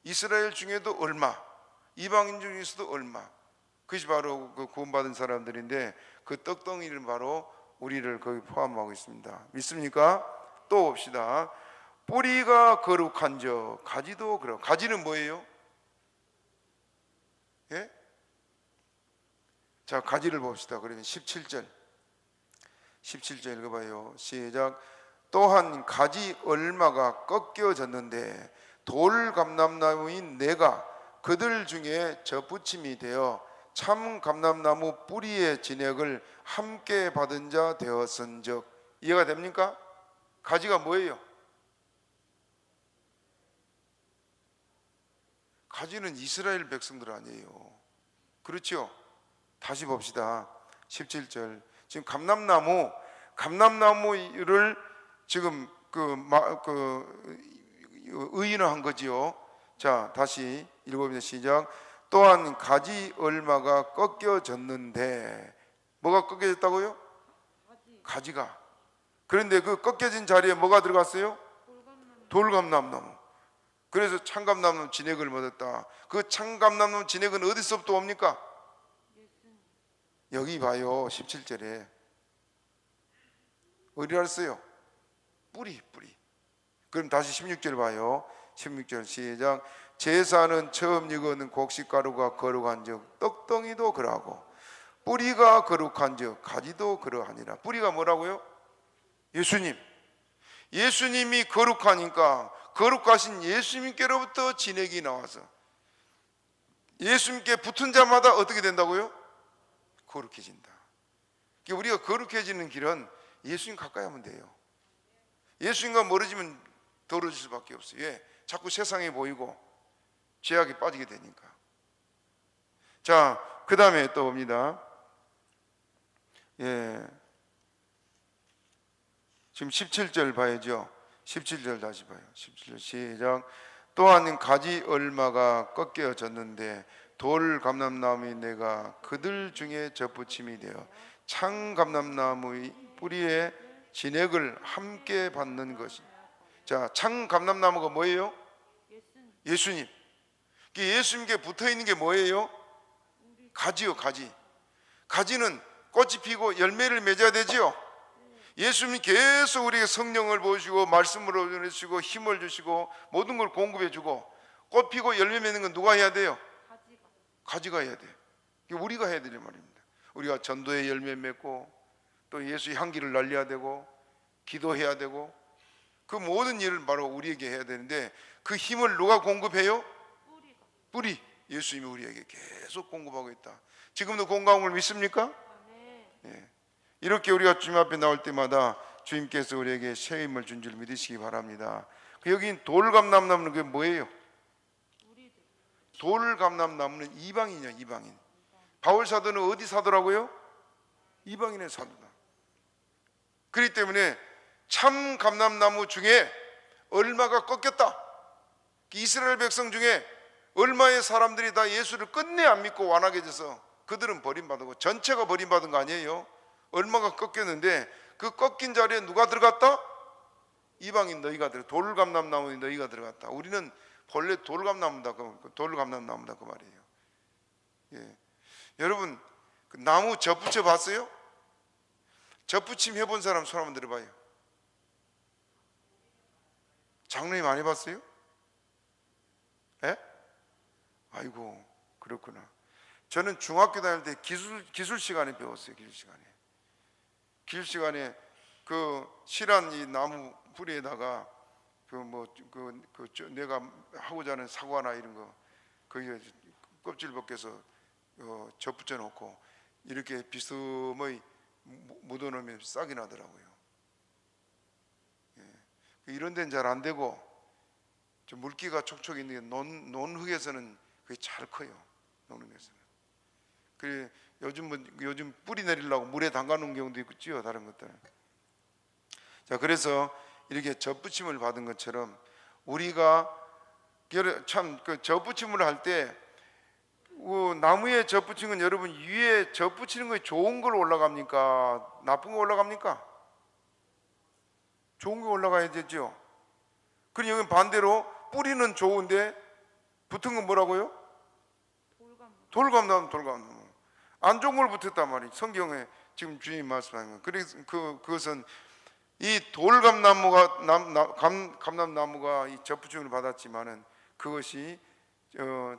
이스라엘 중에도 얼마, 이방인 중에서도 얼마, 그것이 바로 그 구원받은 사람들인데 그 떡덩이를 바로 우리를 거기 포함하고 있습니다. 믿습니까? 또 봅시다. 뿌리가 거룩한즉 가지도 그렇고. 가지는 뭐예요? 예? 자, 가지를 봅시다. 그러면 17절 읽어봐요. 시작. 또한 가지 얼마가 꺾여졌는데 돌감람나무인 내가 그들 중에 젖붙임이 되어 참 감람나무 뿌리의 진액을 함께 받은 자 되었은즉. 이해가 됩니까? 가지가 뭐예요? 가지는 이스라엘 백성들 아니에요. 그렇죠? 다시 봅시다. 17절. 지금 감람나무를 지금 의인화한 거지요. 자, 다시 읽어봅니다. 시작. 또한 가지 얼마가 꺾여졌는데 뭐가 꺾여졌다고요? 가지가. 그런데 그 꺾여진 자리에 뭐가 들어갔어요? 돌감람나무. 그래서 참감람나무 진액을 얻었다. 그 참감람나무 진액은 어디서부터 옵니까? 여기 봐요. 17절에 어디라 했어요? 뿌리. 그럼 다시 16절 봐요. 16절 시작. 제사는 처음 익은 곡식가루가 거룩한즉 떡덩이도 그러하고 뿌리가 거룩한즉 가지도 그러하니라. 뿌리가 뭐라고요? 예수님이 거룩하니까 거룩하신 예수님께로부터 진액이 나와서 예수님께 붙은 자마다 어떻게 된다고요? 거룩해진다. 우리가 거룩해지는 길은 예수님 가까이 하면 돼요. 예수님과 멀어지면 더러워질 수밖에 없어요. 왜? 자꾸 세상에 보이고 죄악에 빠지게 되니까. 자, 그 다음에 또 봅니다. 예. 지금 17절 봐야죠. 17절 다시 봐요. 17절 시작. 또한 가지 얼마가 꺾여졌는데 돌감람나무의 내가 그들 중에 젖붙임이 되어 창감람나무의 뿌리에 진액을 함께 받는 것이. 자, 창감람나무가 뭐예요? 예수님. 예수님께 붙어있는 게 뭐예요? 가지요. 가지는 꽃이 피고 열매를 맺어야 되지요. 예수님이 계속 우리에게 성령을 보여주고 말씀을 주시고 힘을 주시고 모든 걸 공급해 주고 꽃 피고 열매 맺는 건 누가 해야 돼요? 가지가 해야 돼요. 우리가 해야 되는 말입니다. 우리가 전도의 열매 맺고 또 예수의 향기를 날려야 되고 기도해야 되고 그 모든 일을 바로 우리에게 해야 되는데 그 힘을 누가 공급해요? 뿌리. 예수님이 우리에게 계속 공급하고 있다. 지금도 공급을 믿습니까? 네. 이렇게 우리가 주님 앞에 나올 때마다 주님께서 우리에게 새 힘을 준 줄 믿으시기 바랍니다. 여기 돌감람나무는 그게 뭐예요? 돌감람나무는 이방인이야. 이방인. 바울 사도는 어디 사도라고요? 이방인의 사도다. 그렇기 때문에 참 감람나무 중에 얼마가 꺾였다. 이스라엘 백성 중에 얼마의 사람들이 다 예수를 끝내 안 믿고 완하게 돼서 그들은 버림받고 전체가 버림받은 거 아니에요. 얼마가 꺾였는데 그 꺾인 자리에 누가 들어갔다? 이방인 너희가 들어갔다. 돌감람나무 너희가 들어갔다. 우리는 본래 돌감나무다 그 말이에요. 예. 여러분 그 나무 젖붙여 봤어요? 젖붙임 해본 사람 손 한번 들어봐요. 장로님 안 해봤어요? 예? 아이고 그렇구나. 저는 중학교 다닐 때 기술 시간에 배웠어요. 기술 시간에 그 실한 이 나무 뿌리에다가 내가 하고자 하는 사과나 이런 거 거기에 껍질 벗겨서 접붙여 놓고 이렇게 비스듬히 묻어 놓으면 싹이 나더라고요. 예. 이런 데는 잘 안 되고 좀 물기가 촉촉 있는 게 논흙에서는 그게 잘 커요. 논흙에서는. 그래 요즘 뿌리 내리려고 물에 담가 놓은 경우도 있지요. 다른 것들. 자, 그래서 이렇게 접붙임을 받은 것처럼 우리가 참 그 접붙임을 할 때 나무에 접붙인 건 여러분 위에 접붙이는 거에 좋은 걸 올라갑니까? 나쁜 거 올라갑니까? 좋은 거 올라가야 되죠. 그리고 여기 반대로 뿌리는 좋은데 붙은 건 뭐라고요? 돌감나무. 안 좋은 걸 붙였단 말이에요. 성경에 지금 주님 말씀하는 거. 그래서 그것은 이 감람나무가 이 접붙임을 받았지만은 그것이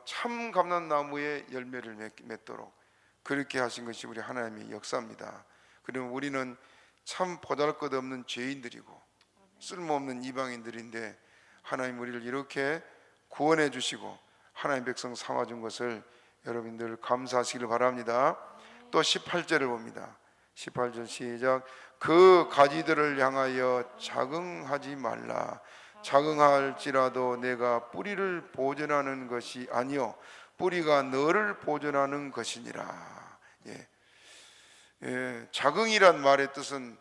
참 감람나무의 열매를 맺도록 그렇게 하신 것이 우리 하나님의 역사입니다. 그러면 우리는 참 보잘것없는 죄인들이고 쓸모없는 이방인들인데 하나님 우리를 이렇게 구원해 주시고 하나님 백성 삼아준 것을 여러분들 감사하시기를 바랍니다. 또 18절을 봅니다. 18절 시작. 그 가지들을 향하여 자긍하지 말라. 자긍할지라도 내가 뿌리를 보존하는 것이 아니요 뿌리가 너를 보존하는 것이니라. 자긍이란 말의 뜻은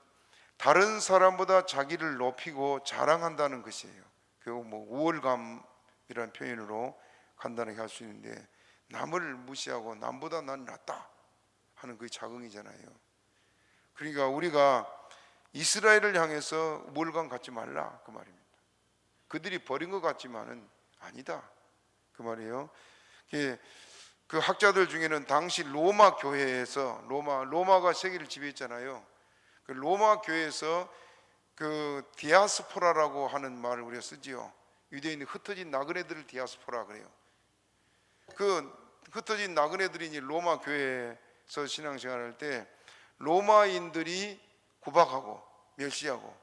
다른 사람보다 자기를 높이고 자랑한다는 것이에요. 결국 우월감이라는 표현으로 간단하게 할 수 있는데 남을 무시하고 남보다 난 낫다 하는 그게 자긍이잖아요. 그러니까 우리가 이스라엘을 향해서 우월감 갖지 말라 그 말입니다. 그들이 버린 것 같지만은 아니다 그 말이에요. 그 학자들 중에는 당시 로마 교회에서 로마가 세계를 지배했잖아요. 그 로마 교회에서 그 디아스포라라고 하는 말을 우리가 쓰지요. 유대인이 흩어진 나그네들을 디아스포라 그래요. 그 흩어진 나그네들이 이제 로마 교회에서 신앙생활할 때 로마인들이 구박하고 멸시하고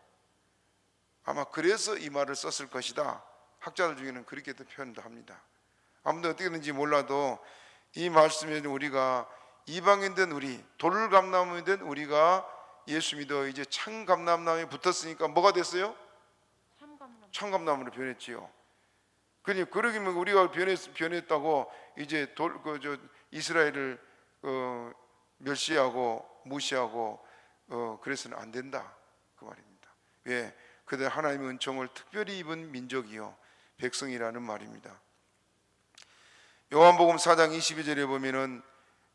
아마 그래서 이 말을 썼을 것이다. 학자들 중에는 그렇게 표현도 합니다. 아무튼 어떻게 된지 몰라도 이 말씀에 우리가 이방인 된 우리 돌감나무 된 우리가 예수 믿어 이제 참감람나무에 붙었으니까 뭐가 됐어요? 참감나무로 변했지요. 그러기면 우리가 변했다고 이제 이스라엘을 멸시하고 무시하고 그래서는 안 된다 그 말입니다. 왜? 그들 하나님의 은총을 특별히 입은 민족이요 백성이라는 말입니다. 요한복음 4장 22절에 보면은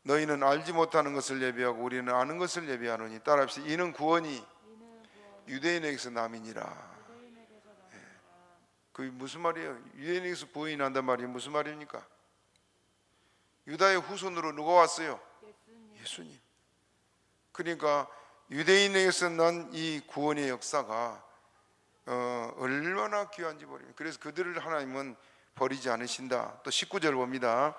너희는 알지 못하는 것을 예비하고 우리는 아는 것을 예비하노니 따라합시다. 이는 구원이 유대인에게서 남이니라. 그게 무슨 말이에요? 유대인에게서 구원이 난단 말이 무슨 말입니까? 유다의 후손으로 누가 왔어요? 예수님. 그러니까 유대인에게서 난 이 구원의 역사가 얼마나 귀한지 모릅니다. 그래서 그들을 하나님은 버리지 않으신다. 또 19절 봅니다.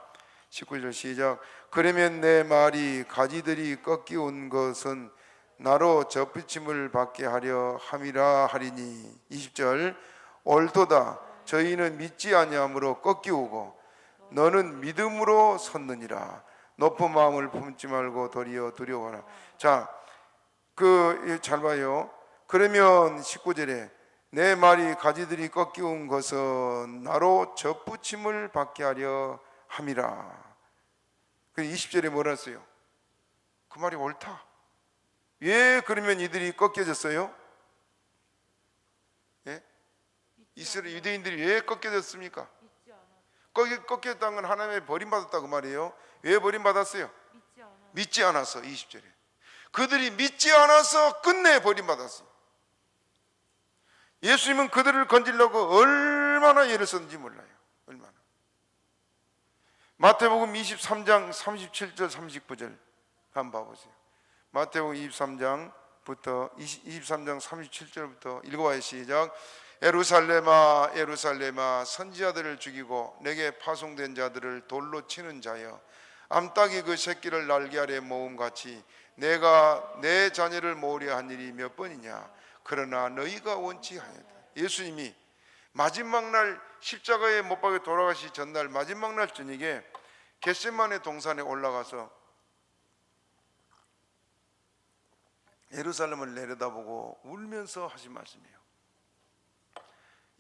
19절 시작. 그러면 내 말이 가지들이 꺾이온 것은 나로 접붙임을 받게 하려 함이라 하리니. 20절. 옳도다. 저희는 믿지 아니함으로 꺾이오고 너는 믿음으로 섰느니라. 높은 마음을 품지 말고 도리어 두려워하라. 자, 잘 봐요. 그러면 19절에 내 말이 가지들이 꺾이온 것은 나로 접붙임을 받게 하려 함이라. 20절에 뭐라 했어요? 그 말이 옳다. 왜 그러면 이들이 꺾여졌어요? 예? 이스라엘 유대인들이 왜 꺾여졌습니까? 꺾였다는 건 하나님의 버림받았다 그 말이에요. 왜 버림받았어요? 믿지 않아서. 20절에 그들이 믿지 않아서 끝내 버림받았어요. 예수님은 그들을 건지려고 얼마나 애를 썼는지 몰라요. 얼마나. 마태복음 23장 37절 39절 한번 봐보세요. 마태복음 23장 37절부터 읽어봐요. 시작. 예루살렘아 예루살렘아 선지자들을 죽이고 내게 파송된 자들을 돌로 치는 자여 암탉이 그 새끼를 날개 아래 모음같이 내가 내 자녀를 모으려 한 일이 몇 번이냐. 그러나 너희가 원치 아니하다. 예수님이 마지막 날 십자가에 못 박혀 돌아가시 전날 마지막 날 저녁에 겟세마네 동산에 올라가서 예루살렘을 내려다보고 울면서 하신 말씀이에요.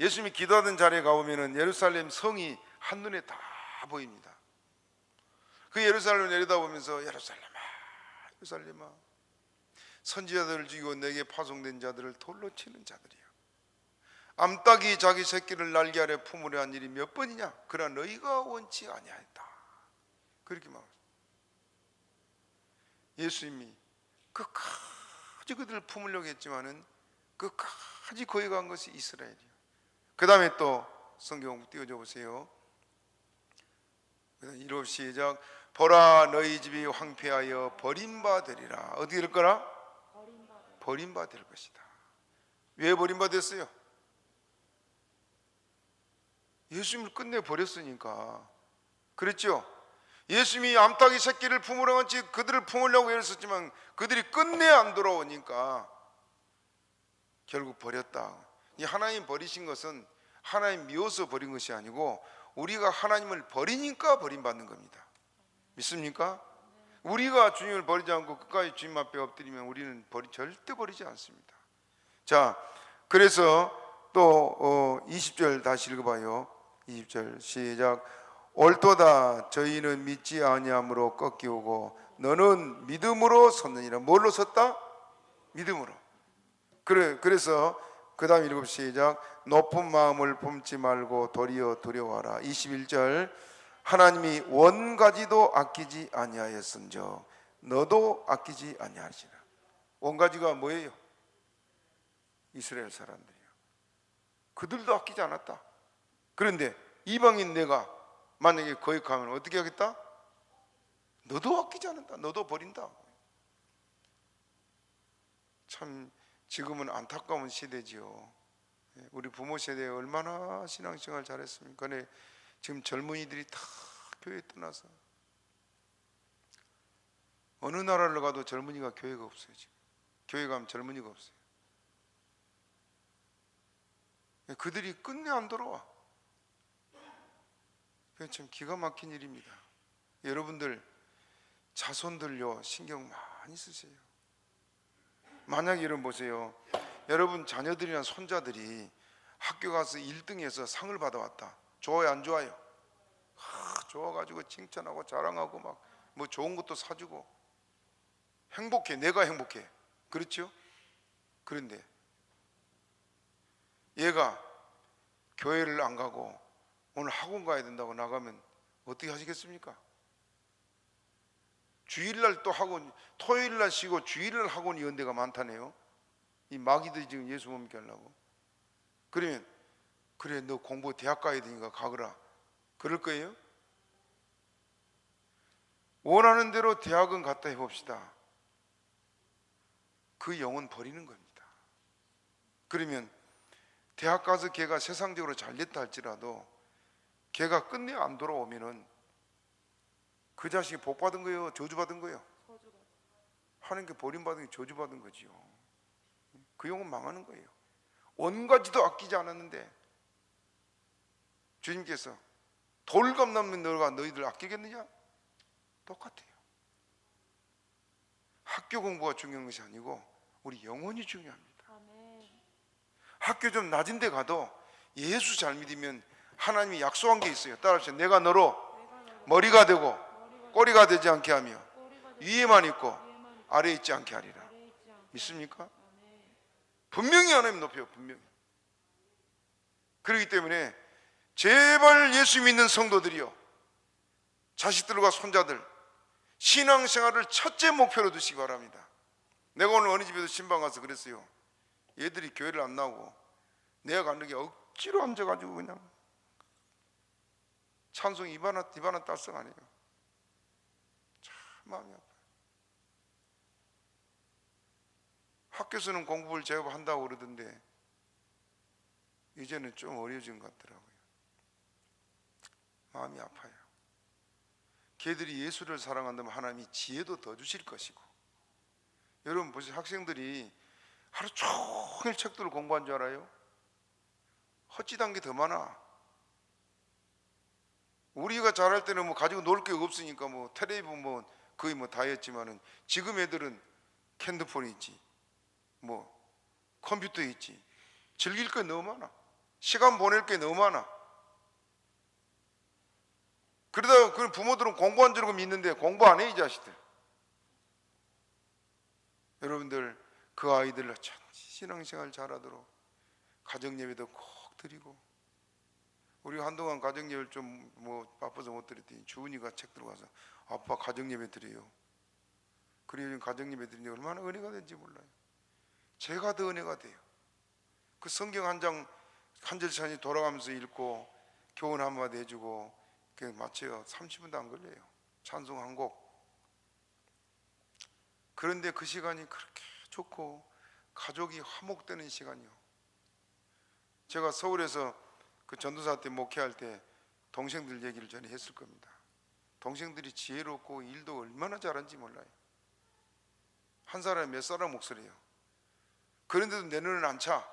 예수님이 기도하던 자리에 가보면 예루살렘 성이 한눈에 다 보입니다. 그 예루살렘을 내려다보면서 예루살렘아 예루살렘아 선지자들을 죽이고 내게 파송된 자들을 돌로 치는 자들이야. 암탉이 자기 새끼를 날개 아래 품으려 한 일이 몇 번이냐. 그러나 너희가 원치 아니하였다. 그렇게 말합니다. 예수님이 끝까지 그들을 품으려고 했지만은 끝까지 거기 간 것이 이스라엘이에요. 그 다음에 또 성경 띄워줘 보세요. 이로 시작. 보라 너희 집이 황폐하여 버림받으리라. 어떻게 될 거라? 버림받을 것이다. 왜 버림받았어요? 예수님을 끝내 버렸으니까. 그랬죠? 예수님이 암탉이 새끼를 품으려고 했지 그들을 품으려고 애썼지만 그들이 끝내 안 돌아오니까 결국 버렸다. 이 하나님 버리신 것은 하나님 미워서 버린 것이 아니고 우리가 하나님을 버리니까 버림받는 겁니다. 믿습니까? 우리가 주님을 버리지 않고 끝까지 주님 앞에 엎드리면 우리는 절대 버리지 않습니다. 자, 그래서 또 20절 다시 읽어봐요. 20절 시작. 옳도다 저희는 믿지 아니함으로 꺾이오고 너는 믿음으로 섰느니라. 뭘로 섰다? 믿음으로. 그래서 그 다음 읽읍 시작. 높은 마음을 품지 말고 도리어 두려워하라. 21절 하나님이 원가지도 아끼지 아니하였은즉 너도 아끼지 아니하시라. 원가지가 뭐예요? 이스라엘 사람들이요. 그들도 아끼지 않았다. 그런데 이방인 내가 만약에 거기 가면 어떻게 하겠다? 너도 아끼지 않는다. 너도 버린다. 참 지금은 안타까운 시대지요. 우리 부모 세대에 얼마나 신앙생활 잘했습니까? 근데 지금 젊은이들이 다 교회 떠나서 어느 나라를 가도 젊은이가 교회가 없어요. 지금 교회 가면 젊은이가 없어요. 그들이 끝내 안 돌아와. 그게 참 기가 막힌 일입니다. 여러분들 자손들요 신경 많이 쓰세요. 만약에 여러분 보세요. 여러분 자녀들이나 손자들이 학교 가서 1등해서 상을 받아왔다. 좋아요 안 좋아요? 좋아가지고 칭찬하고 자랑하고 막 뭐 좋은 것도 사주고 행복해. 내가 행복해. 그렇죠? 그런데 얘가 교회를 안 가고 오늘 학원 가야 된다고 나가면 어떻게 하시겠습니까? 주일날 또 학원, 토요일날 쉬고 주일날 학원 이런 데가 많다네요. 이 마귀들이 지금 예수 못 믿게 하려고. 그러면 그래 너 공부 대학 가야 되니까 가거라. 그럴 거예요? 원하는 대로 대학은 갔다 해봅시다. 그 영혼 버리는 겁니다. 그러면 대학 가서 걔가 세상적으로 잘 됐다 할지라도 걔가 끝내 안 돌아오면은 그 자식이 복 받은 거예요? 저주 받은 거예요? 하나님께 버림받은 게 저주 받은 거지요. 그 영혼 망하는 거예요. 원가지도 아끼지 않았는데 주님께서 돌감 남는 너가 너희들 아끼겠느냐? 똑같아요. 학교 공부가 중요한 것이 아니고 우리 영혼이 중요합니다. 학교 좀 낮은 데 가도 예수 잘 믿으면 하나님이 약속한 게 있어요. 따라하세요. 내가 너로 머리가 되고 꼬리가 되지 않게 하며 위에만 있고 아래에 있지 않게 하리라. 믿습니까? 분명히 하나님 높여요. 분명히. 그렇기 때문에 제발 예수 믿는 성도들이요, 자식들과 손자들 신앙생활을 첫째 목표로 두시기 바랍니다. 내가 오늘 어느 집에도 신방 가서 그랬어요. 얘들이 교회를 안 나오고 내가 가는 게 억지로 앉아가지고 그냥 찬송 이바나 딸성 아니에요. 참 마음이 아파요. 학교에서는 공부를 제법 한다고 그러던데 이제는 좀 어려워진 것 같더라고요. 마음이 아파요. 걔들이 예수를 사랑한다면 하나님이 지혜도 더 주실 것이고. 여러분 보세요. 학생들이 하루 종일 책들을 공부한 줄 알아요? 헛짓한 게 더 많아. 우리가 잘할 때는 뭐 가지고 놀 게 없으니까 뭐 텔레비전 뭐 거의 뭐 다 했지만은 지금 애들은 핸드폰이 있지, 뭐 컴퓨터 있지, 즐길 게 너무 많아. 시간 보낼 게 너무 많아. 그러다가 그 부모들은 공부한 줄 알고 믿는데 공부 안 해, 이 자식들. 여러분들 그 아이들 참 신앙생활 잘하도록 가정예배도 꼭 드리고. 우리가 한동안 가정예배를 좀 뭐 바빠서 못 드렸더니 주은이가 책 들어가서 아빠 가정예배 드려요. 그래요. 가정예배 드리니 얼마나 은혜가 된지 몰라요. 제가 더 은혜가 돼요. 그 성경 한 장 한 절찬이 돌아가면서 읽고 교훈 한마디 해주고 그 마쳐요. 30분도 안 걸려요. 찬송 한 곡. 그런데 그 시간이 그렇게 좋고 가족이 화목되는 시간이요. 제가 서울에서 그 전도사 때 목회할 때 동생들 얘기를 전에 했을 겁니다. 동생들이 지혜롭고 일도 얼마나 잘하는지 몰라요. 한 사람이 몇 사람 목소리예요. 그런데도 내 눈은 안 차.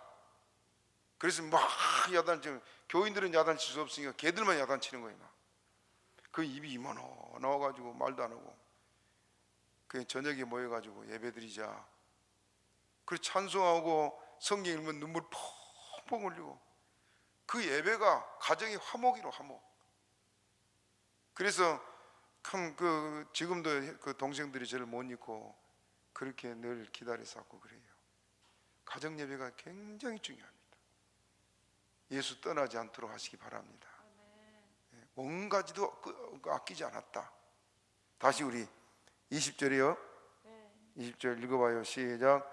그래서 막 야단치면 교인들은 야단칠 수 없으니까 걔들만 야단치는 거예요. 막. 그 입이 이만하 나와가지고 말도 안 하고 그 저녁에 모여가지고 예배드리자. 그리고 찬송하고 성경 읽으면 눈물 펑펑 흘리고 그 예배가 가정의 화목이로 화목. 그래서 참 그 지금도 그 동생들이 저를 못 잊고 그렇게 늘 기다려서 왔고 그래요. 가정 예배가 굉장히 중요합니다. 예수 떠나지 않도록 하시기 바랍니다. 온 가지도 아끼지 않았다. 다시 우리 20절이요. 20절 읽어봐요. 시작.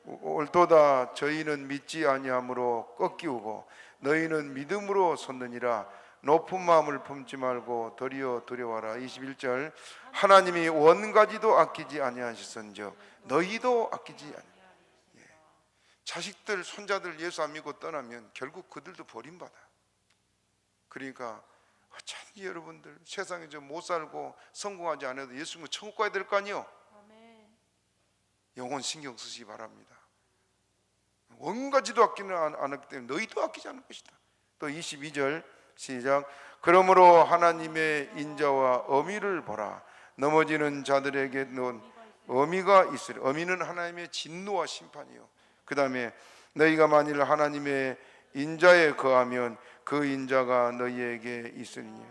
올도다 저희는 믿지 아니함으로 꺾이우고 너희는 믿음으로 섰느니라. 높은 마음을 품지 말고 도리어 두려워라. 21절 하나님이 원가지도 아끼지 아니하셨은즉 너희도 아끼지 아니. 자식들 손자들 예수 안 믿고 떠나면 결국 그들도 버림받아. 그러니까 어차피 여러분들 세상에 좀 못 살고 성공하지 않아도 예수 믿고 천국 가야 될 거 아니요. 영혼 신경 쓰시기 바랍니다. 원가지도 아끼는 않았기 때문에 너희도 아끼지 않을 것이다. 또 22절 시작. 그러므로 하나님의 인자와 어미를 보라. 넘어지는 자들에게 어미가 있으리. 어미는 하나님의 진노와 심판이요. 그 다음에 너희가 만일 하나님의 인자에 거하면 그 인자가 너희에게 있으니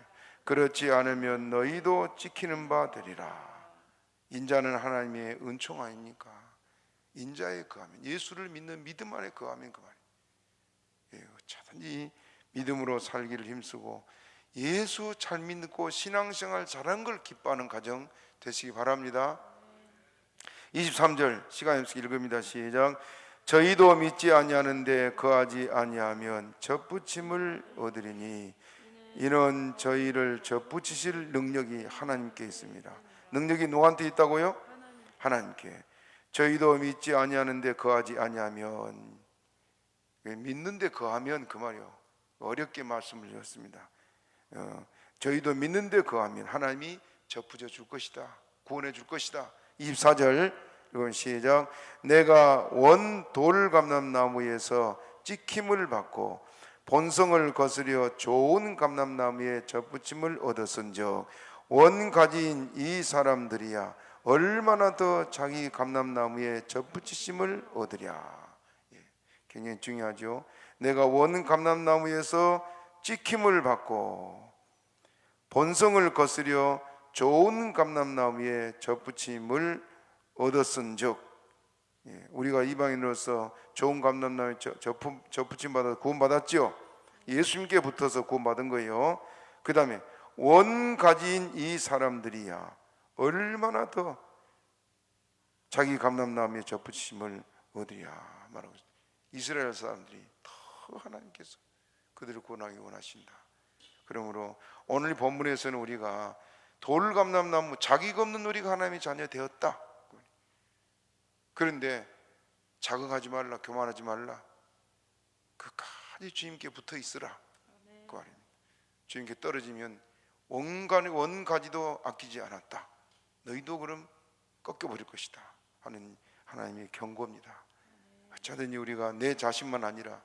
그렇지 않으면 너희도 찍히는 바 되리라. 인자는 하나님의 은총 아닙니까? 인자에 거하면, 예수를 믿는 믿음 안에 거하면 그 말이에요. 차든지 믿음으로 살기를 힘쓰고 예수 잘 믿고 신앙생활 잘한 걸 기뻐하는 가정 되시기 바랍니다. 23절 시간 없이 읽습니다. 시작. 저희도 믿지 아니하는데 거하지 아니하면 젖붙임을 얻으리니 이는 저희를 젖붙이실 능력이 하나님께 있습니다. 능력이 누구한테 있다고요? 하나님께. 저희도 믿지 아니하는데 거하지 아니하면, 믿는데 거하면 그 말이요. 어렵게 말씀을 드렸습니다. 저희도 믿는데 거하면 하나님이 젖붙여 줄 것이다. 구원해 줄 것이다. 24절 이건 시작. 내가 원 돌감람나무에서 찍힘을 받고 본성을 거스려 좋은 감람나무에 젖붙임을 얻었은즉 원가지인 이 사람들이야 얼마나 더 자기 감람나무에 젖붙이심을 얻으랴. 굉장히 중요하죠. 내가 원 감람나무에서 찍힘을 받고 본성을 거스려 좋은 감람나무에 젖붙임을 얻었은즉, 우리가 이방인으로서 좋은 감람나무에 젖붙임 받아 구원 받았죠. 예수님께 붙어서 구원 받은 거예요. 그 다음에 원가지인 이 사람들이야 얼마나 더 자기 감람나무에 젖붙임을 얻으랴 말하고 있습니다. 이스라엘 사람들이 더 하나님께서 그들을 구원하기 원하신다. 그러므로 오늘 본문에서는 우리가 돌감람나무 자기가 없는 우리가 하나님의 자녀 되었다. 그런데 자극하지 말라, 교만하지 말라. 끝까지 주님께 붙어 있으라. 그 말입니다. 주님께 떨어지면 원가지도 아끼지 않았다. 너희도 그럼 꺾여버릴 것이다 하는 하나님의 경고입니다. 어쩌든지 우리가 내 자신만 아니라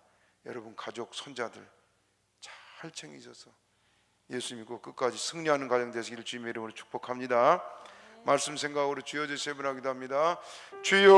여러분 가족, 손자들 잘 챙기셔서 예수 믿고 끝까지 승리하는 가정 되시기를 주님의 이름으로 축복합니다. 말씀 생각으로 주여 주세 번 하기도 합니다. 주여